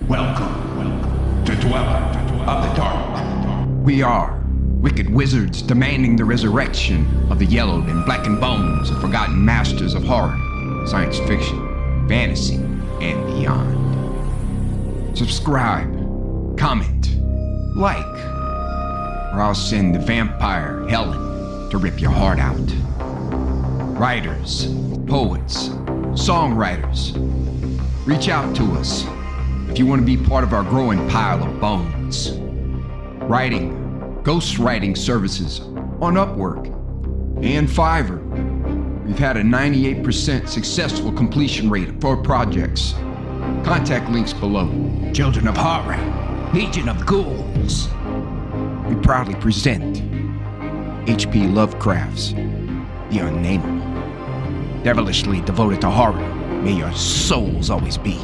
Welcome to Dweller of the Dark. We are wicked wizards demanding the resurrection of the yellowed and blackened bones of forgotten masters of horror, science fiction, fantasy, and beyond. Subscribe, comment, like, or I'll send the vampire Helen to rip your heart out. Writers, poets, songwriters, reach out to us if you want to be part of our growing pile of bones. Writing, ghostwriting services on Upwork and Fiverr. We've had a 98% successful completion rate for projects. Contact links below. Children of Horror, Legion of Ghouls. We proudly present H.P. Lovecraft's The Unnamable. Devilishly devoted to horror, may your souls always be.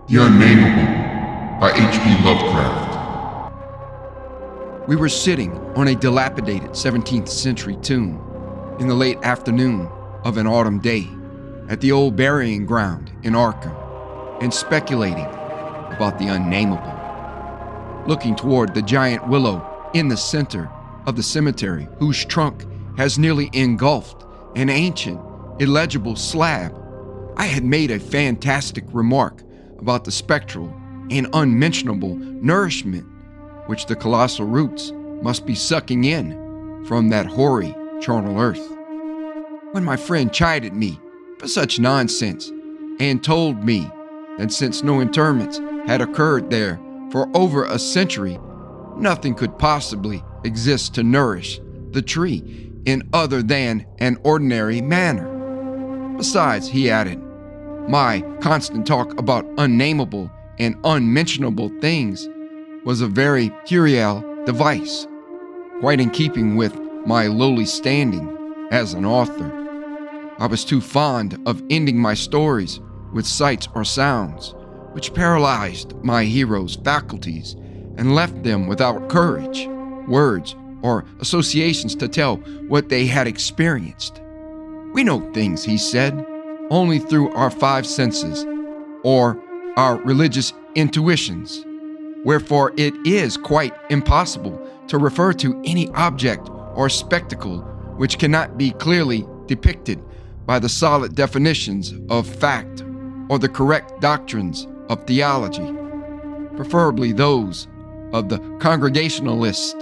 The Unnamable by H.P. Lovecraft. We were sitting on a dilapidated 17th century tomb in the late afternoon of an autumn day at the old burying ground in Arkham and speculating about the unnamable. Looking toward the giant willow in the center of the cemetery, whose trunk has nearly engulfed an ancient, illegible slab, I had made a fantastic remark about the spectral and unmentionable nourishment which the colossal roots must be sucking in from that hoary, charnel earth. When my friend chided me for such nonsense and told me that since no interments had occurred there for over a century, nothing could possibly exist to nourish the tree in other than an ordinary manner. Besides, he added, my constant talk about unnamable and unmentionable things was a very puerile device, quite in keeping with my lowly standing as an author. I was too fond of ending my stories with sights or sounds, which paralyzed my heroes' faculties and left them without courage, words, or associations to tell what they had experienced. We know things, he said, only through our five senses, or our religious intuitions. Wherefore it is quite impossible to refer to any object or spectacle which cannot be clearly depicted by the solid definitions of fact or the correct doctrines of theology, preferably those of the Congregationalist,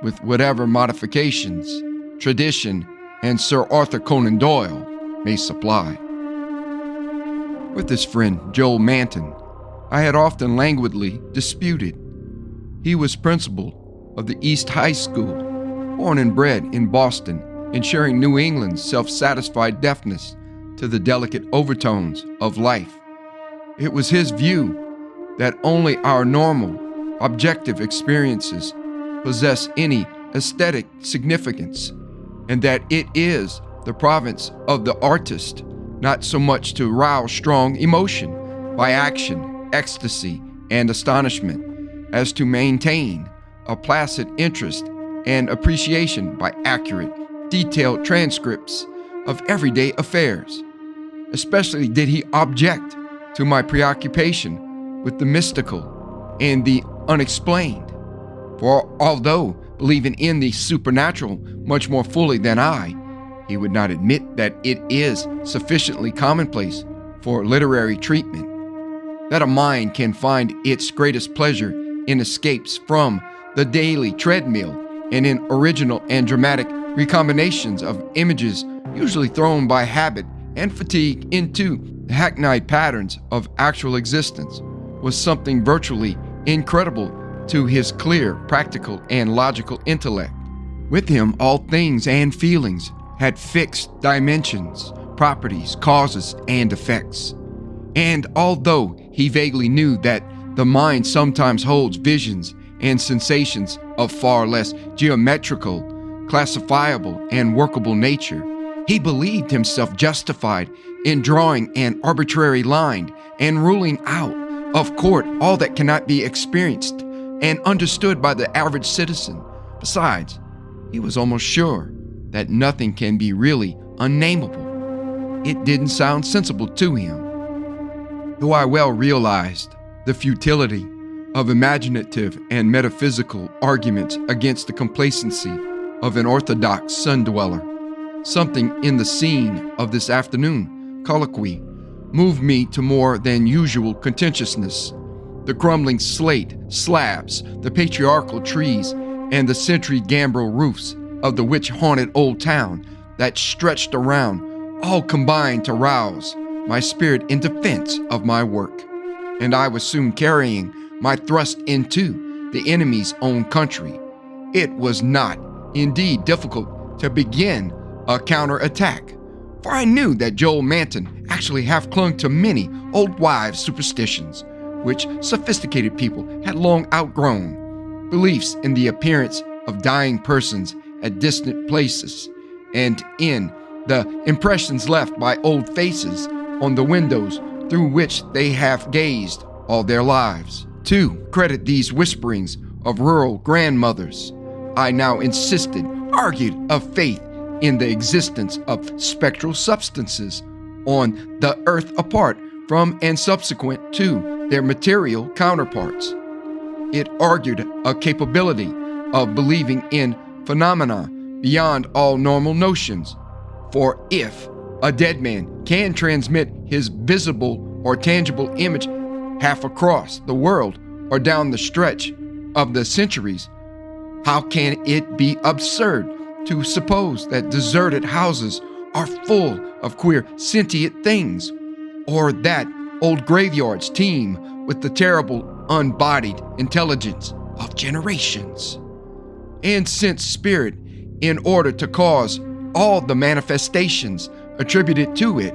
with whatever modifications tradition and Sir Arthur Conan Doyle may supply. With his friend Joel Manton, I had often languidly disputed. He was principal of the East High School, born and bred in Boston, and sharing New England's self-satisfied deafness to the delicate overtones of life. It was his view that only our normal, objective experiences possess any aesthetic significance, and that it is the province of the artist not so much to rouse strong emotion by action, ecstasy, and astonishment, as to maintain a placid interest and appreciation by accurate, detailed transcripts of everyday affairs. Especially did he object to my preoccupation with the mystical and the unexplained. For although believing in the supernatural much more fully than I, he would not admit that it is sufficiently commonplace for literary treatment, that a mind can find its greatest pleasure in escapes from the daily treadmill and in original and dramatic recombinations of images usually thrown by habit and fatigue into the hackneyed patterns of actual existence, was something virtually incredible to his clear, practical, and logical intellect. With him, all things and feelings had fixed dimensions, properties, causes, and effects. And although he vaguely knew that the mind sometimes holds visions and sensations of far less geometrical, classifiable, and workable nature, he believed himself justified in drawing an arbitrary line and ruling out of court all that cannot be experienced and understood by the average citizen. Besides, He was almost sure that nothing can be really unnamable. It didn't sound sensible to him. Though I well realized the futility of imaginative and metaphysical arguments against the complacency of an orthodox sun-dweller, something in the scene of this afternoon colloquy moved me to more than usual contentiousness. The crumbling slate slabs, the patriarchal trees, and the century gambrel roofs of the witch-haunted old town that stretched around all combined to rouse my spirit in defense of my work, and I was soon carrying my thrust into the enemy's own country. It was not, indeed, difficult to begin a counterattack, for I knew that Joel Manton actually half clung to many old wives' superstitions, which sophisticated people had long outgrown, beliefs in the appearance of dying persons at distant places, and in the impressions left by old faces on the windows through which they have gazed all their lives. To credit these whisperings of rural grandmothers, I now insisted, argued of faith in the existence of spectral substances on the earth apart from and subsequent to their material counterparts. It argued a capability of believing in phenomena beyond all normal notions, for if a dead man can transmit his visible or tangible image half across the world or down the stretch of the centuries, how can it be absurd to suppose that deserted houses are full of queer sentient things, or that old graveyards teem with the terrible unbodied intelligence of generations? And since spirit, in order to cause all the manifestations attributed to it,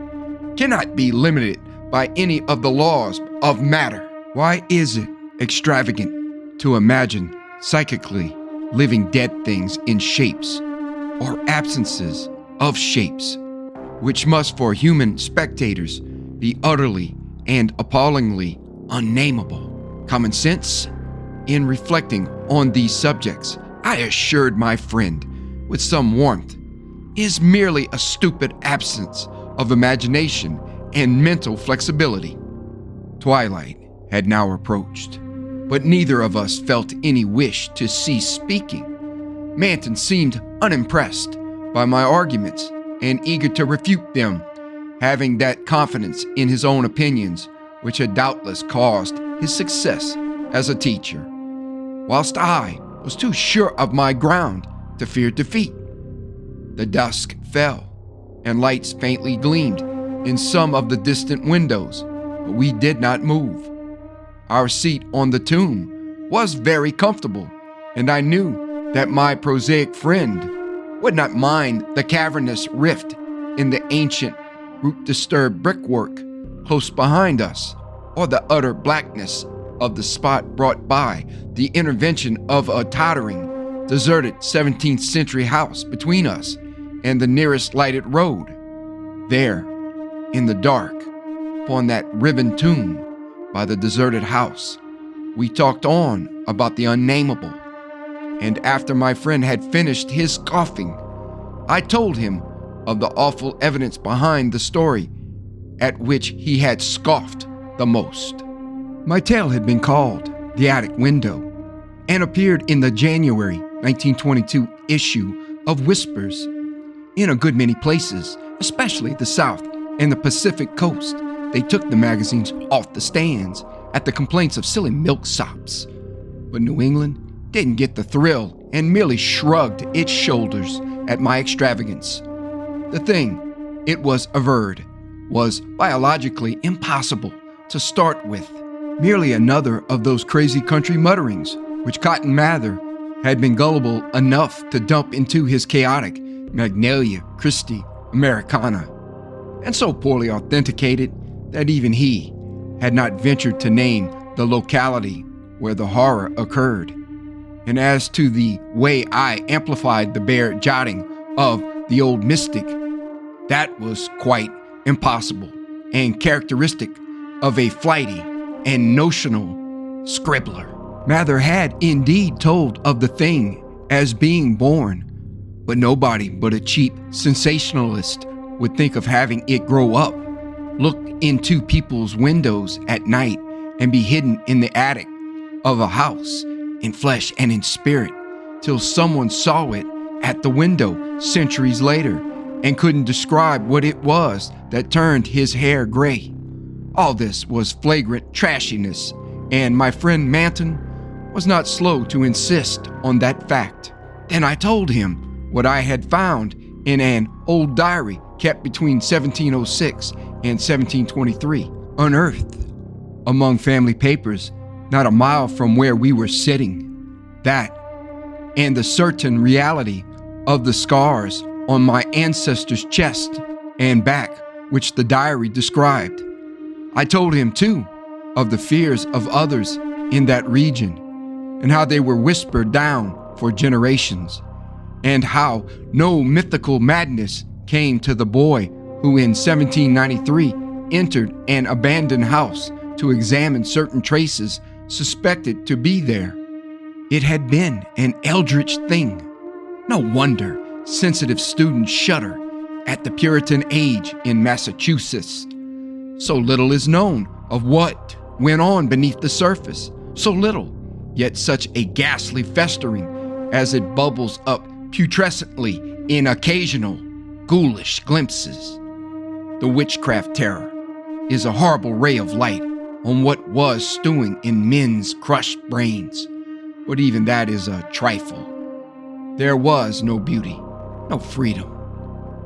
cannot be limited by any of the laws of matter, why is it extravagant to imagine psychically living dead things in shapes or absences of shapes, which must for human spectators be utterly and appallingly unnamable? Common sense? In reflecting on these subjects, I assured my friend with some warmth, is merely a stupid absence of imagination and mental flexibility. Twilight had now approached, but neither of us felt any wish to cease speaking. Manton seemed unimpressed by my arguments and eager to refute them, having that confidence in his own opinions which had doubtless caused his success as a teacher, whilst I was too sure of my ground to fear defeat. The dusk fell, and lights faintly gleamed in some of the distant windows, but we did not move. Our seat on the tomb was very comfortable, and I knew that my prosaic friend would not mind the cavernous rift in the ancient, root-disturbed brickwork close behind us, or the utter blackness of the spot brought by the intervention of a tottering, deserted 17th century house between us and the nearest lighted road. There, in the dark, upon that riven tomb by the deserted house, we talked on about the unnamable, and after my friend had finished his scoffing, I told him of the awful evidence behind the story at which he had scoffed the most. My tale had been called The Attic Window and appeared in the January 1922 issue of Whispers. In a good many places, especially the South and the Pacific Coast, they took the magazines off the stands at the complaints of silly milksops. But New England didn't get the thrill and merely shrugged its shoulders at my extravagance. The thing, it was averred, was biologically impossible to start with, merely another of those crazy country mutterings which Cotton Mather had been gullible enough to dump into his chaotic Magnalia Christi Americana, and so poorly authenticated that even he had not ventured to name the locality where the horror occurred. And as to the way I amplified the bare jotting of the old mystic, that was quite impossible and characteristic of a flighty and notional scribbler. Mather had indeed told of the thing as being born But nobody but a cheap sensationalist would think of having it grow up, look into people's windows at night, and be hidden in the attic of a house, in flesh and in spirit, till someone saw it at the window centuries later and couldn't describe what it was that turned his hair gray. All this was flagrant trashiness, and my friend Manton was not slow to insist on that fact. Then I told him what I had found in an old diary kept between 1706 and 1723, unearthed among family papers not a mile from where we were sitting. That, and the certain reality of the scars on my ancestors' chest and back, which the diary described. I told him, too, of the fears of others in that region, and how they were whispered down for generations, and how no mythical madness came to the boy who in 1793 entered an abandoned house to examine certain traces suspected to be there. It had been an eldritch thing. No wonder sensitive students shudder at the Puritan age in Massachusetts. So little is known of what went on beneath the surface. So little, yet such a ghastly festering as it bubbles up putrescently in occasional ghoulish glimpses. The witchcraft terror is a horrible ray of light on what was stewing in men's crushed brains. But even that is a trifle. There was no beauty, no freedom.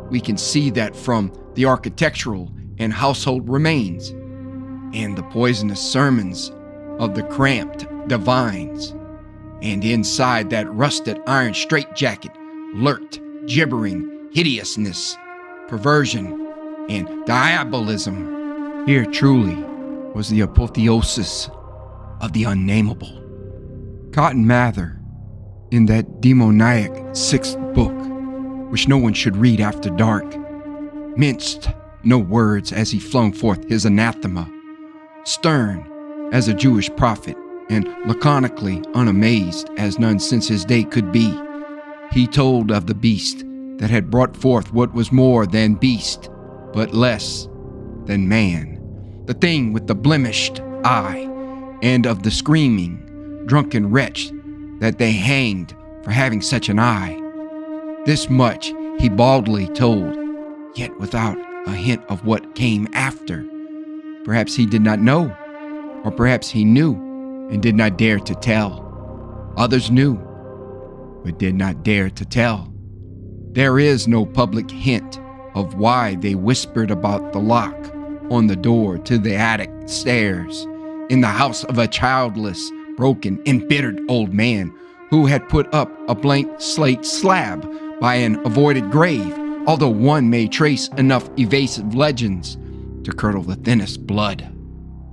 We can see that from the architectural and household remains, and the poisonous sermons of the cramped divines. And inside that rusted iron straitjacket lurked gibbering hideousness, perversion, and diabolism. Here truly was the apotheosis of the unnamable. Cotton Mather, in that demoniac 6th book, which no one should read after dark, minced no words as he flung forth his anathema, stern as a Jewish prophet and laconically unamazed as none since his day could be. He told of the beast that had brought forth what was more than beast, but less than man, the thing with the blemished eye, and of the screaming, drunken wretch that they hanged for having such an eye. This much he baldly told, yet without a hint of what came after. Perhaps he did not know, or perhaps he knew and did not dare to tell. Others knew, but did not dare to tell. There is no public hint of why they whispered about the lock on the door to the attic stairs in the house of a childless, broken, embittered old man who had put up a blank slate slab by an avoided grave, although one may trace enough evasive legends to curdle the thinnest blood.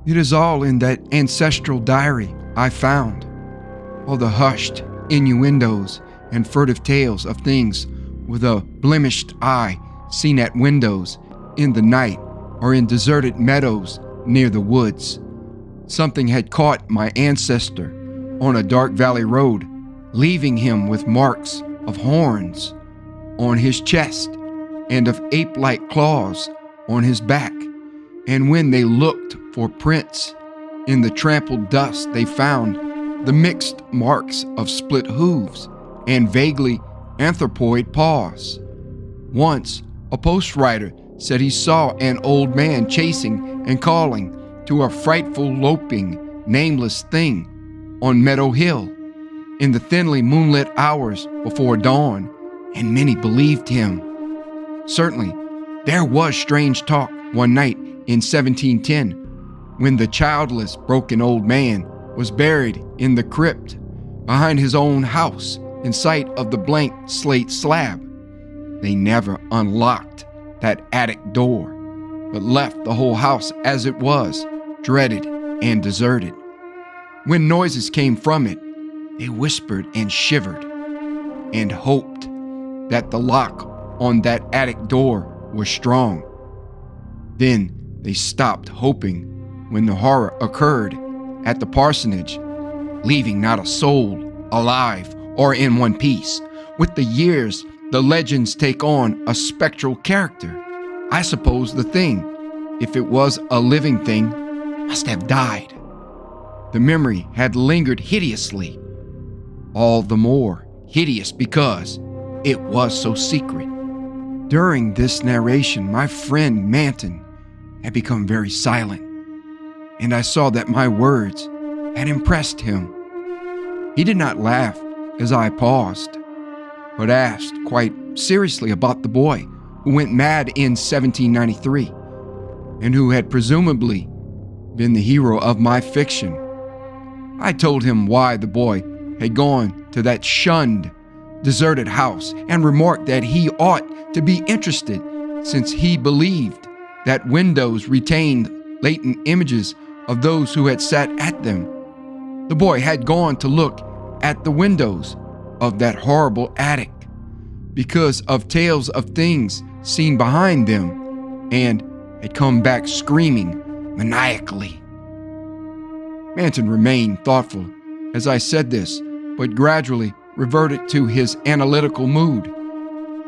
It is all in that ancestral diary I found, all the hushed innuendos and furtive tales of things with a blemished eye seen at windows in the night or in deserted meadows near the woods. Something had caught my ancestor on a dark valley road, leaving him with marks of horns on his chest and of ape-like claws on his back. And when they looked for prints in the trampled dust, they found the mixed marks of split hooves and vaguely anthropoid paws. Once, a postwriter said he saw an old man chasing and calling to a frightful loping, nameless thing on Meadow Hill in the thinly moonlit hours before dawn, and many believed him. Certainly, there was strange talk one night in 1710 when the childless, broken old man was buried in the crypt behind his own house in sight of the blank slate slab. They never unlocked that attic door, but left the whole house as it was, dreaded and deserted. When noises came from it, they whispered and shivered and hoped that the lock on that attic door was strong. Then they stopped hoping when the horror occurred at the parsonage, leaving not a soul alive or in one piece. With the years, the legends take on a spectral character. I suppose the thing, if it was a living thing, must have died. The memory had lingered hideously, all the more hideous because it was so secret. During this narration, my friend Manton had become very silent, and I saw that my words had impressed him. He did not laugh as I paused, but asked quite seriously about the boy who went mad in 1793, and who had presumably been the hero of my fiction. I told him why the boy had gone to that shunned, deserted house, and remarked that he ought to be interested, since he believed that windows retained latent images of those who had sat at them. The boy had gone to look at the windows of that horrible attic because of tales of things seen behind them, and had come back screaming maniacally. Manton remained thoughtful as I said this, but gradually reverted to his analytical mood.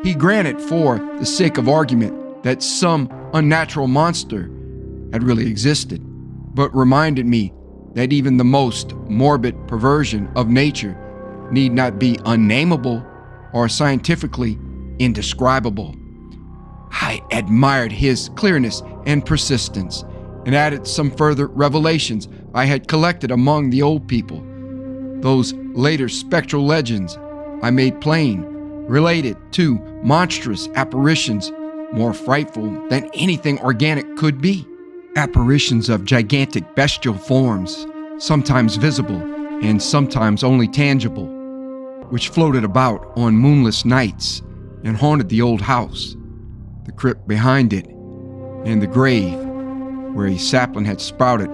He granted, for the sake of argument, that some unnatural monster had really existed, but reminded me that even the most morbid perversion of nature need not be unnamable or scientifically indescribable. I admired his clearness and persistence, and added some further revelations I had collected among the old people. Those later spectral legends I made plain related to monstrous apparitions more frightful than anything organic could be. Apparitions of gigantic bestial forms, sometimes visible and sometimes only tangible, which floated about on moonless nights and haunted the old house, the crypt behind it, and the grave where a sapling had sprouted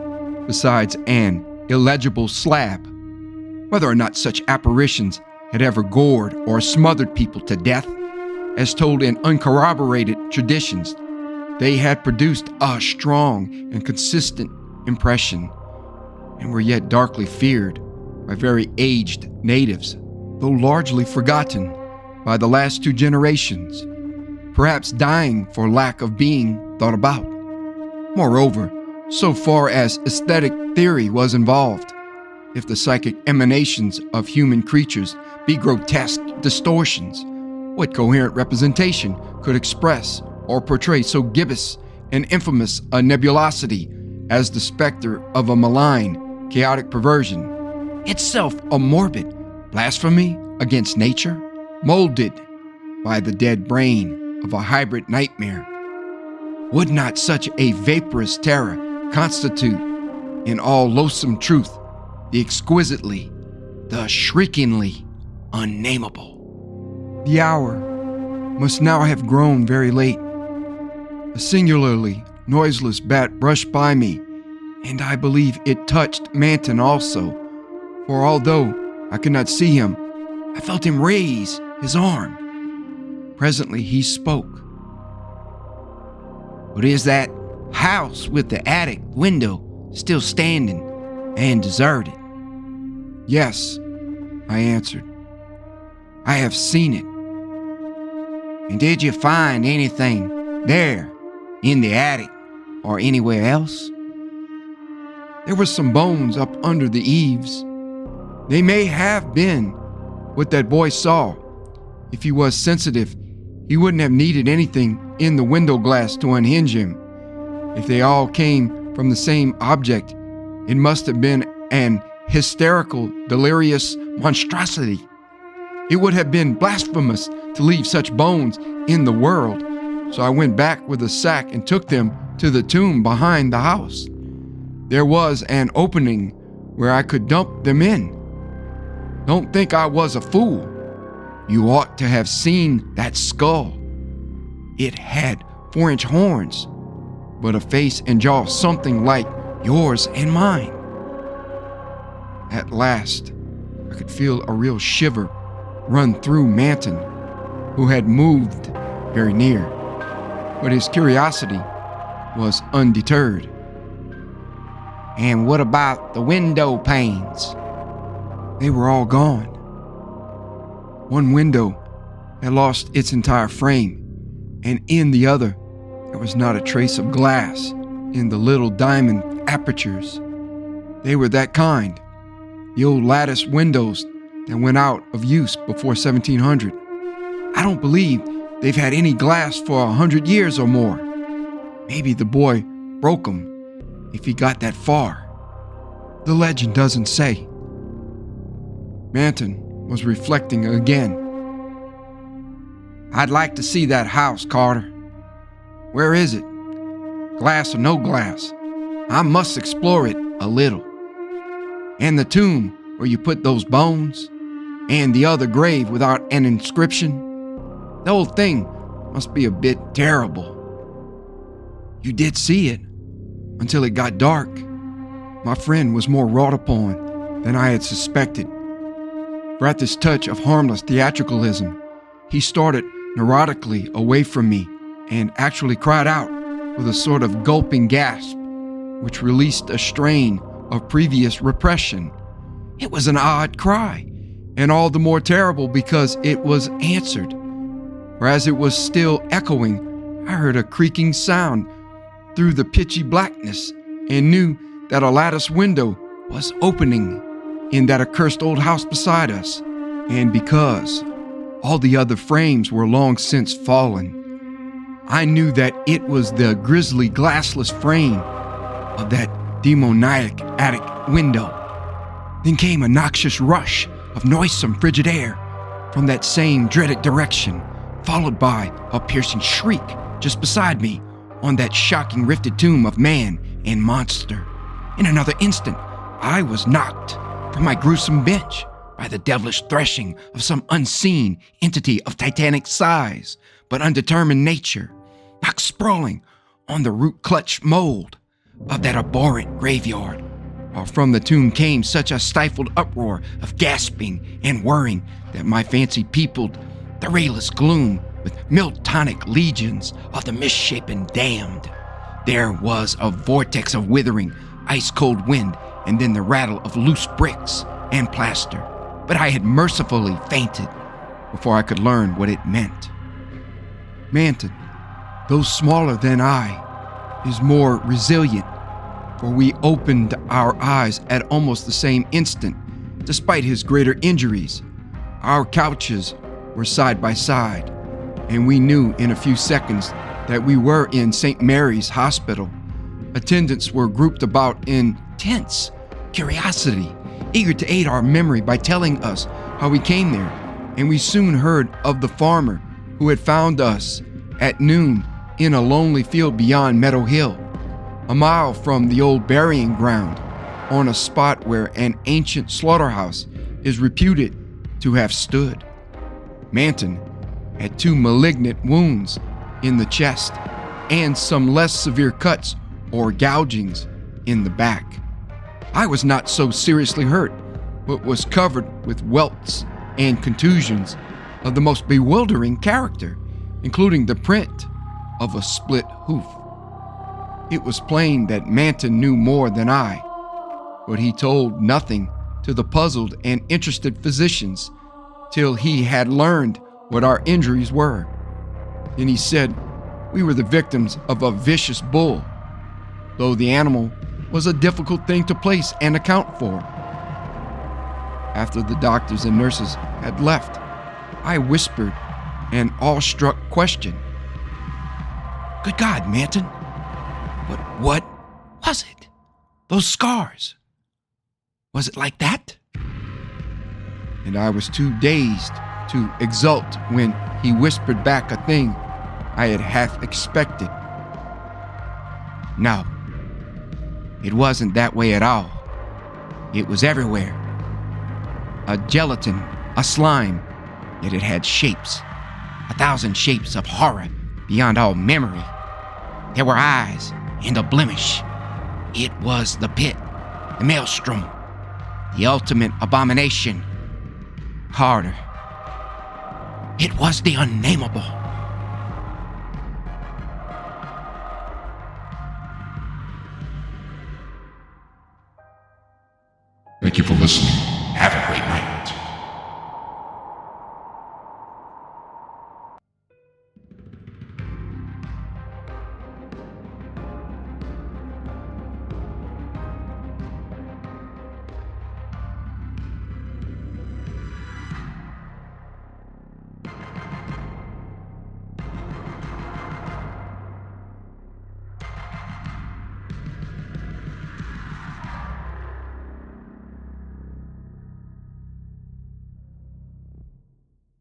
besides an illegible slab. Whether or not such apparitions had ever gored or smothered people to death, as told in uncorroborated traditions, they had produced a strong and consistent impression, and were yet darkly feared by very aged natives, though largely forgotten by the last 2 generations, perhaps dying for lack of being thought about. Moreover, so far as aesthetic theory was involved, if the psychic emanations of human creatures be grotesque distortions, what coherent representation could express or portray so gibbous and infamous a nebulosity as the specter of a malign, chaotic perversion, itself a morbid blasphemy against nature, molded by the dead brain of a hybrid nightmare? Would not such a vaporous terror constitute, in all loathsome truth, the exquisitely, the shriekingly unnamable? The hour must now have grown very late. A singularly noiseless bat brushed by me, and I believe it touched Manton also, for although I could not see him, I felt him raise his arm. Presently he spoke. "What is that house with the attic window still standing and deserted?" "Yes," I answered. "I have seen it." "And did you find anything there in the attic or anywhere else?" "There were some bones up under the eaves. They may have been what that boy saw. If he was sensitive, he wouldn't have needed anything in the window glass to unhinge him. If they all came from the same object, it must have been an hysterical, delirious monstrosity. It would have been blasphemous to leave such bones in the world, so I went back with a sack and took them to the tomb behind the house. There was an opening where I could dump them in. Don't think I was a fool. You ought to have seen that skull. It had 4-inch horns, but a face and jaw something like yours and mine." At last, I could feel a real shiver run through Manton, who had moved very near, but his curiosity was undeterred. "And what about the window panes?" "They were all gone. One window had lost its entire frame, and in the other, there was not a trace of glass in the little diamond apertures. They were that kind, the old lattice windows that went out of use before 1700. I don't believe they've had any glass for 100 years or more. Maybe the boy broke them if he got that far. The legend doesn't say. Manton was reflecting again. I'd like to see that house, Carter. Where is it? Glass or no glass? I must explore it a little. And the tomb where you put those bones? And the other grave without an inscription? The whole thing must be a bit terrible. You did see it until it got dark. My friend was more wrought upon than I had suspected. For at this touch of harmless theatricalism, he started neurotically away from me and actually cried out with a sort of gulping gasp, which released a strain of previous repression. It was an odd cry, and all the more terrible because it was answered. For as it was still echoing, I heard a creaking sound through the pitchy blackness and knew that a lattice window was opening in that accursed old house beside us. And because all the other frames were long since fallen, I knew that it was the grisly glassless frame of that demoniac attic window. Then came a noxious rush of noisome frigid air from that same dreaded direction, followed by a piercing shriek just beside me on that shocking rifted tomb of man and monster. In another instant, I was knocked from my gruesome bench by the devilish threshing of some unseen entity of titanic size but undetermined nature, knocked sprawling on the root-clutched mold of that abhorrent graveyard, while from the tomb came such a stifled uproar of gasping and whirring that my fancy peopled the rayless gloom with miltonic legions of the misshapen damned. There was a vortex of withering, ice-cold wind, and then the rattle of loose bricks and plaster. But I had mercifully fainted before I could learn what it meant. Manton, though smaller than I, is more resilient, for we opened our eyes at almost the same instant, despite his greater injuries. Our couches were side by side, and we knew in a few seconds that we were in St. Mary's Hospital. Attendants were grouped about in tense curiosity, eager to aid our memory by telling us how we came there, and we soon heard of the farmer who had found us at noon in a lonely field beyond Meadow Hill, a mile from the old burying ground, on a spot where an ancient slaughterhouse is reputed to have stood. Manton had 2 malignant wounds in the chest and some less severe cuts or gougings in the back. I was not so seriously hurt, but was covered with welts and contusions of the most bewildering character, including the print of a split hoof. It was plain that Manton knew more than I, but he told nothing to the puzzled and interested physicians till he had learned what our injuries were. Then he said we were the victims of a vicious bull, though the animal was a difficult thing to place and account for. After the doctors and nurses had left, I whispered an awestruck question. Good God, Manton, but what was it? Those scars? Was it like that? And I was too dazed to exult when he whispered back a thing I had half expected. No, it wasn't that way at all. It was everywhere. A gelatin, a slime, yet it had shapes, 1,000 shapes of horror beyond all memory. There were eyes and a blemish. It was the pit, the maelstrom, the ultimate abomination. Carter, it was the Unnamable. Thank you for listening.